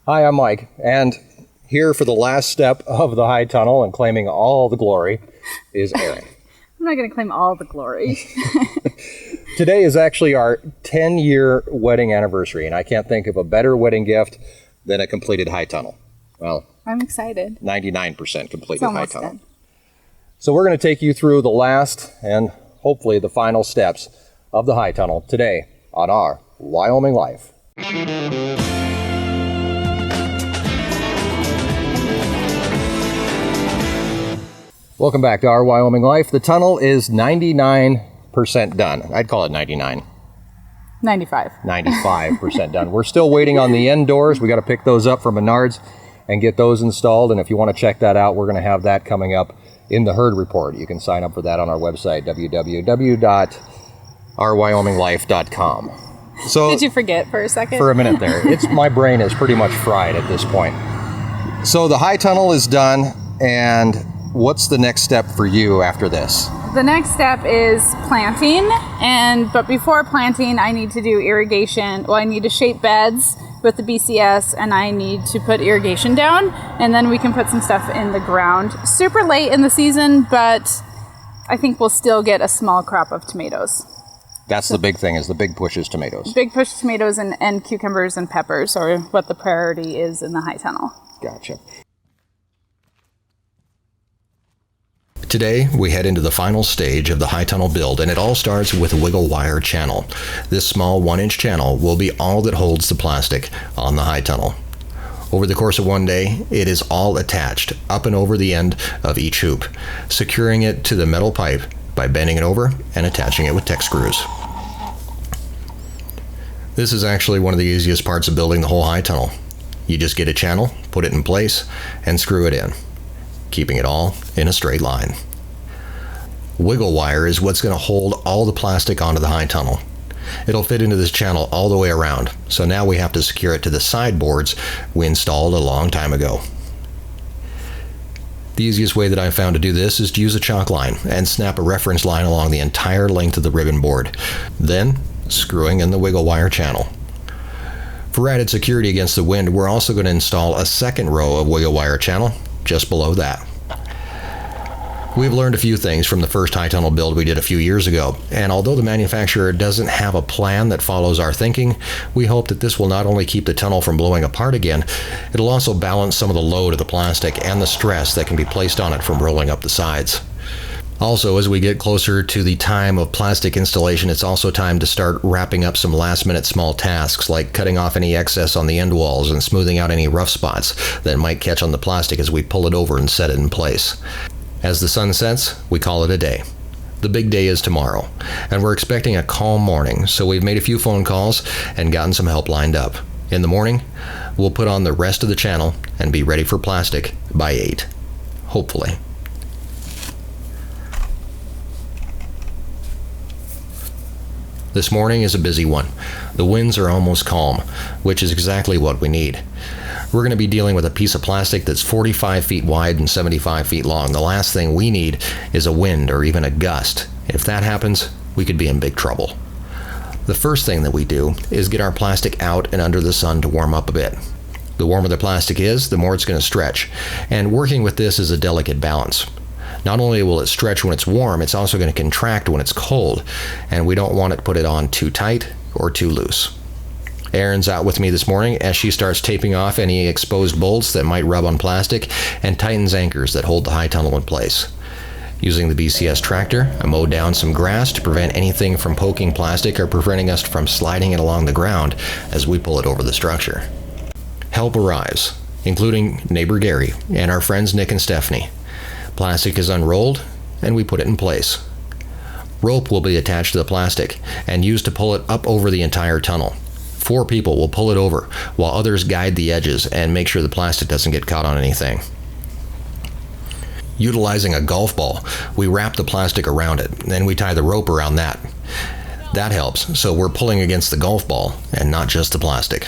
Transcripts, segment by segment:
Hi, I'm Mike, and here for the last step of the high tunnel and claiming all the glory is Erin. I'm not going to claim all the glory. Today is actually our 10-year wedding anniversary, and I can't think of a better wedding gift than a completed high tunnel. Well, I'm excited. 99% completed high tunnel. Done. So we're going to take you through the last and hopefully the final steps of the high tunnel today on our Wyoming Life. Welcome back to our Wyoming Life. The tunnel is 99% done. I'd call it 99. 95% done. We're still waiting on the end doors. We got to pick those up from Menards and get those installed. And if you want to check that out, we're going to have that coming up in the herd report. You can sign up for that on our website, www.ourwyominglife.com. So, did you forget for a second? For a minute there. My brain is pretty much fried at this point. So the high tunnel is done, and what's the next step for you after this? The next step is planting, but before planting, I need to do irrigation. Well, I need to shape beds with the BCS, and I need to put irrigation down, and then we can put some stuff in the ground. Super late in the season, but I think we'll still get a small crop of tomatoes. That's the big thing, is the big push is tomatoes. Big push tomatoes and cucumbers and peppers are what the priority is in the high tunnel. Gotcha. Today, we head into the final stage of the high tunnel build, and it all starts with a wiggle wire channel. This small 1-inch channel will be all that holds the plastic on the high tunnel. Over the course of one day, it is all attached up and over the end of each hoop, securing it to the metal pipe by bending it over and attaching it with Tech screws. This is actually one of the easiest parts of building the whole high tunnel. You just get a channel, put it in place, and screw it in, keeping it all in a straight line. Wiggle wire is what's going to hold all the plastic onto the high tunnel. It'll fit into this channel all the way around, so now we have to secure it to the sideboards we installed a long time ago. The easiest way that I've found to do this is to use a chalk line and snap a reference line along the entire length of the ribbon board, then screwing in the wiggle wire channel. For added security against the wind, we're also going to install a second row of wiggle wire channel just below that. We've learned a few things from the first high tunnel build we did a few years ago, and although the manufacturer doesn't have a plan that follows our thinking, we hope that this will not only keep the tunnel from blowing apart again, it'll also balance some of the load of the plastic and the stress that can be placed on it from rolling up the sides. Also, as we get closer to the time of plastic installation, it's also time to start wrapping up some last-minute small tasks like cutting off any excess on the end walls and smoothing out any rough spots that might catch on the plastic as we pull it over and set it in place. As the sun sets, we call it a day. The big day is tomorrow, and we're expecting a calm morning, so we've made a few phone calls and gotten some help lined up. In the morning, we'll put on the rest of the channel and be ready for plastic by 8. Hopefully. This morning is a busy one. The winds are almost calm, which is exactly what we need. We're going to be dealing with a piece of plastic that's 45 feet wide and 75 feet long. The last thing we need is a wind or even a gust. If that happens, we could be in big trouble. The first thing that we do is get our plastic out and under the sun to warm up a bit. The warmer the plastic is, the more it's going to stretch. And working with this is a delicate balance. Not only will it stretch when it's warm, it's also going to contract when it's cold, and we don't want to put it on too tight or too loose. Erin's out with me this morning as she starts taping off any exposed bolts that might rub on plastic and tightens anchors that hold the high tunnel in place. Using the BCS tractor, I mowed down some grass to prevent anything from poking plastic or preventing us from sliding it along the ground as we pull it over the structure. Help arrives, including neighbor Gary and our friends Nick and Stephanie. Plastic is unrolled, and we put it in place. Rope will be attached to the plastic and used to pull it up over the entire tunnel. 4 people will pull it over, while others guide the edges and make sure the plastic doesn't get caught on anything. Utilizing a golf ball, we wrap the plastic around it, then we tie the rope around that. That helps, so we're pulling against the golf ball and not just the plastic.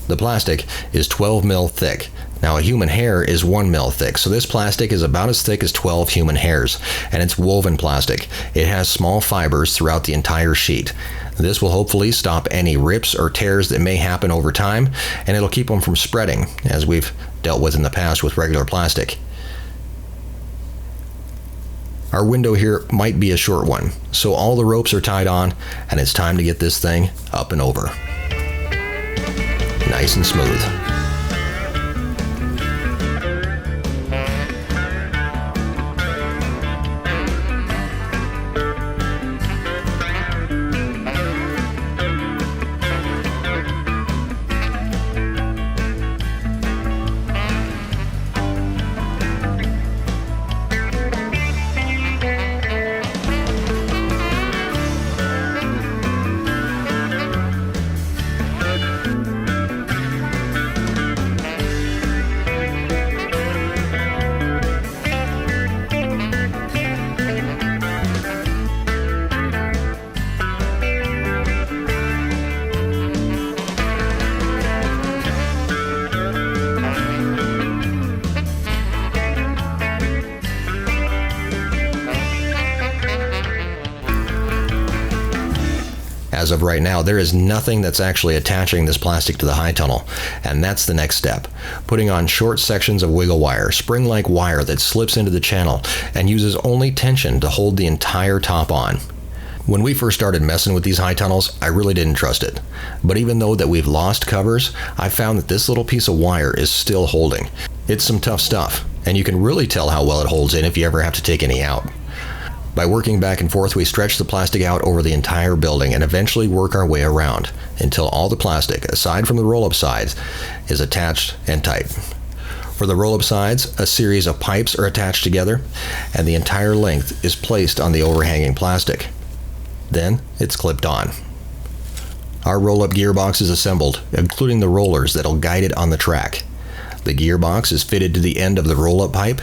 The plastic is 12 mil thick. Now, a human hair is 1 mil thick, so this plastic is about as thick as 12 human hairs, and it's woven plastic. It has small fibers throughout the entire sheet. This will hopefully stop any rips or tears that may happen over time, and it'll keep them from spreading, as we've dealt with in the past with regular plastic. Our window here might be a short one, so all the ropes are tied on, and it's time to get this thing up and over. Nice and smooth. As of right now, there is nothing that's actually attaching this plastic to the high tunnel, and that's the next step. Putting on short sections of wiggle wire, spring-like wire that slips into the channel and uses only tension to hold the entire top on. When we first started messing with these high tunnels, I really didn't trust it. But even though that we've lost covers, I found that this little piece of wire is still holding. It's some tough stuff, and you can really tell how well it holds in if you ever have to take any out. By working back and forth, we stretch the plastic out over the entire building and eventually work our way around until all the plastic, aside from the roll-up sides, is attached and tight. For the roll-up sides, a series of pipes are attached together, and the entire length is placed on the overhanging plastic. Then it's clipped on. Our roll-up gearbox is assembled, including the rollers that'll guide it on the track. The gearbox is fitted to the end of the roll-up pipe.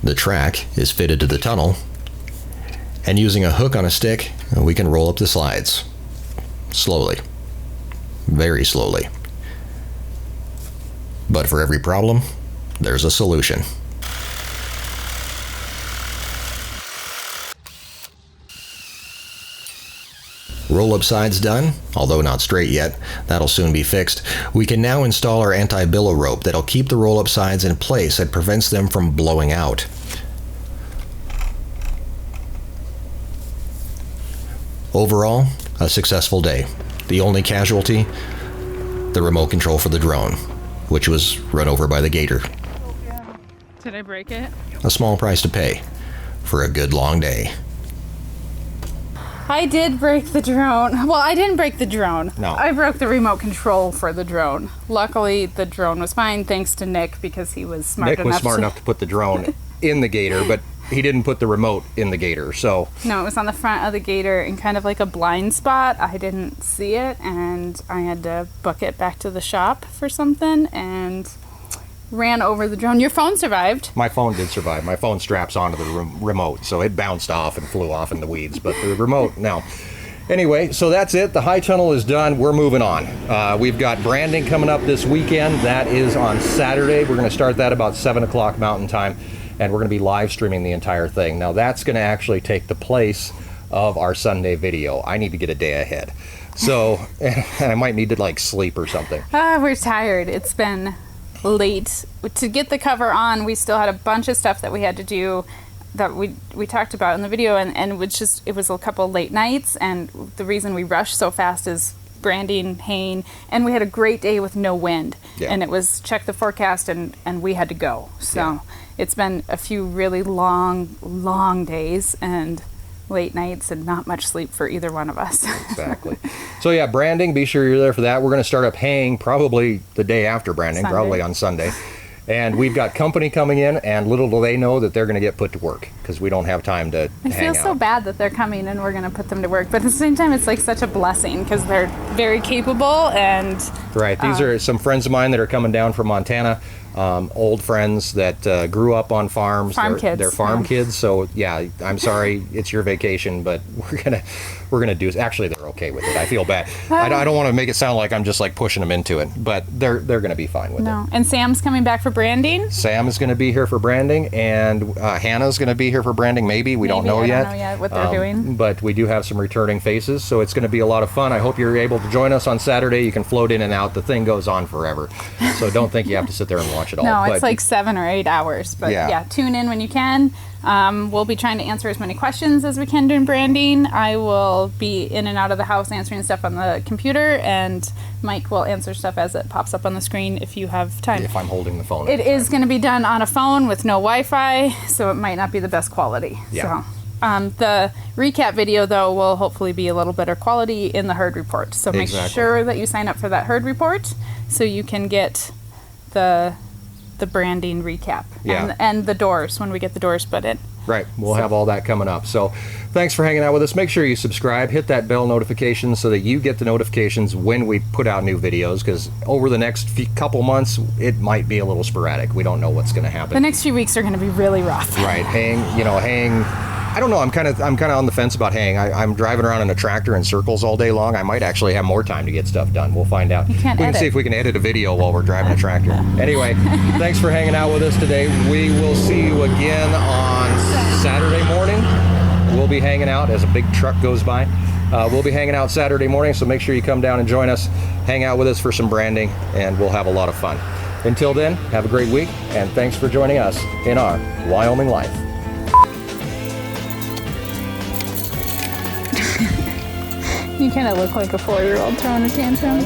The track is fitted to the tunnel. And using a hook on a stick, we can roll up the slides. Slowly. Very slowly. But for every problem, there's a solution. Roll-up sides done, although not straight yet. That'll soon be fixed. We can now install our anti-billow rope that'll keep the roll-up sides in place and prevents them from blowing out. Overall, a successful day. The only casualty, the remote control for the drone, which was run over by the gator. Did I break it? A small price to pay for a good long day. I did break the drone. Well, I didn't break the drone. No. I broke the remote control for the drone. Luckily, the drone was fine thanks to Nick because he was smart enough to put the drone in the gator, but he didn't put the remote in the gator, so... No, it was on the front of the gator in kind of like a blind spot. I didn't see it, and I had to book it back to the shop for something, and ran over the drone. Your phone survived. My phone did survive. My phone straps onto the remote, so it bounced off and flew off in the weeds, but the remote, no. Anyway, so that's it. The high tunnel is done. We're moving on. We've got branding coming up this weekend. That is on Saturday. We're going to start that about 7 o'clock Mountain Time. And we're going to be live streaming the entire thing. Now that's going to actually take the place of our Sunday video. I need to get a day ahead. So, and I might need to like sleep or something. We're tired. It's been late. To get the cover on, we still had a bunch of stuff that we had to do that we talked about in the video, and it was a couple late nights, and the reason we rushed so fast is branding, haying, and we had a great day with no wind. Yeah. And it was check the forecast and we had to go. So yeah. It's been a few really long days and late nights and not much sleep for either one of us. Exactly. So yeah, branding, be sure you're there for that. We're going to start up haying probably the day after branding, Sunday. Probably on Sunday. And we've got company coming in, and little do they know that they're going to get put to work because we don't have time to I hang feel out. so bad that they're coming and we're going to put them to work. But at the same time, it's like such a blessing because they're very capable and... Right. These are some friends of mine that are coming down from Montana. Old friends that grew up on farms. They're farm kids. So yeah, I'm sorry, it's your vacation, but we're gonna do. Actually, they're okay with it. I feel bad. I don't want to make it sound like I'm just like pushing them into it, but they're gonna be fine with it. And Sam's coming back for branding. Sam is going to be here for branding, and Hannah's going to be here for branding. Maybe we don't know I yet. don't know yet what they're doing. But we do have some returning faces, so it's going to be a lot of fun. I hope you're able to join us on Saturday. You can float in and out. The thing goes on forever, so don't think you have to sit there and watch it all. No, but it's like 7 or 8 hours. But yeah, tune in when you can. We'll be trying to answer as many questions as we can during branding. I will be in and out of the house answering stuff on the computer, and Mike will answer stuff as it pops up on the screen if you have time. if I'm holding the phone. It is going to be done on a phone with no Wi-Fi, so it might not be the best quality. Yeah. So, the recap video, though, will hopefully be a little better quality in the herd report. So make sure that you sign up for that herd report so you can get the branding recap and the doors when we get the doors put in. Right. We'll have all that coming up. So thanks for hanging out with us. Make sure you subscribe, hit that bell notification so that you get the notifications when we put out new videos, because over the next couple months, it might be a little sporadic. We don't know what's going to happen. The next few weeks are going to be really rough. Right. Haying. I don't know. I'm kind of on the fence about haying. I'm driving around in a tractor in circles all day long. I might actually have more time to get stuff done. We'll find out. We can see if we can edit a video while we're driving a tractor. Anyway, thanks for hanging out with us today. We will see you again on Saturday morning. We'll be hanging out as a big truck goes by. We'll be hanging out Saturday morning, so make sure you come down and join us. Hang out with us for some branding, and we'll have a lot of fun. Until then, have a great week, and thanks for joining us in our Wyoming Life. You kind of look like a 4-year-old throwing a tantrum.